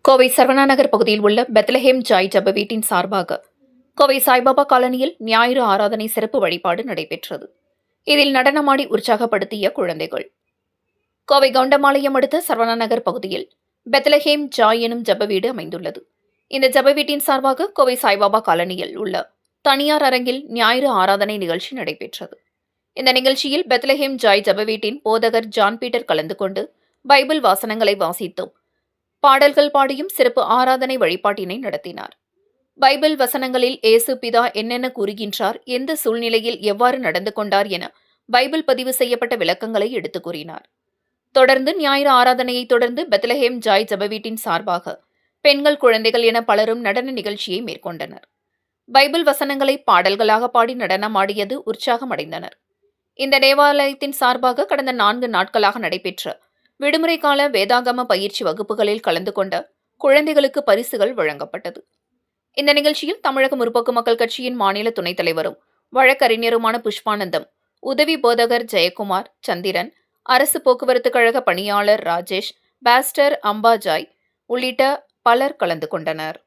கோவை சரவணா நகர் பகுதியில் உள்ள Bethlehem Joy ஜப வீட்டின் சார்பாக கோவை சாய்பாபா காலனியில் ஞாயிறு ஆராதனை சிறப்பு வழிபாடு நடைபெற்றது. இதில் நடனமாடி உற்சாகப்படுத்திய குழந்தைகள். கோவை கவுண்டமாலயம் அடுத்த சரவணா நகர் பகுதியில் பெத்லஹேம் ஜாய் எனும் ஜப வீடு அமைந்துள்ளது. இந்த ஜப வீட்டின் சார்பாக கோவை சாய்பாபா காலனியில் உள்ள தனியார் அரங்கில் ஞாயிறு ஆராதனை நிகழ்ச்சி நடைபெற்றது. இந்த நிகழ்ச்சியில் பெத்லஹேம் ஜாய் ஜப வீட்டின் போதகர் ஜான் பீட்டர் கலந்து கொண்டு பைபிள் வாசனங்களை வாசித்தும் பாடல்கள் பாடியும் சிறப்பு ஆராதனை வழிபாட்டினை நடத்தினார். பைபிள் வசனங்களில் இயேசு பிதா என்னென்ன கூறுகின்றார், எந்த சூழ்நிலையில் எவ்வாறு நடந்து கொண்டார் என பைபிள் பதிவு செய்யப்பட்ட விளக்கங்களை எடுத்துக் கூறினார். தொடர்ந்து ஞாயிறு ஆராதனையை தொடர்ந்து பெத்லஹேம் ஜாய் ஜப வீட்டின் சார்பாக பெண்கள், குழந்தைகள் என பலரும் நடன நிகழ்ச்சியை மேற்கொண்டனர். பைபிள் வசனங்களை பாடல்களாக பாடி நடனமாடியது உற்சாகம் அடைந்தனர். இந்த தேவாலயத்தின் சார்பாக கடந்த 4 நாட்களாக நடைபெற்ற விடுமுறை கால வேதாகம பயிற்சி வகுப்புகளில் கலந்து கொண்ட குழந்தைகளுக்கு பரிசுகள் வழங்கப்பட்டது. இந்த நிகழ்ச்சியில் தமிழக முற்போக்கு மக்கள் கட்சியின் மாநில துணைத் தலைவரும் வழக்கறிஞருமான புஷ்பானந்தம், உதவி போதகர் ஜெயக்குமார், சந்திரன், அரசு போக்குவரத்து கழக பணியாளர் ராஜேஷ், பாஸ்டர் அம்பாஜாய் உள்ளிட்ட பலர் கலந்து கொண்டனர்.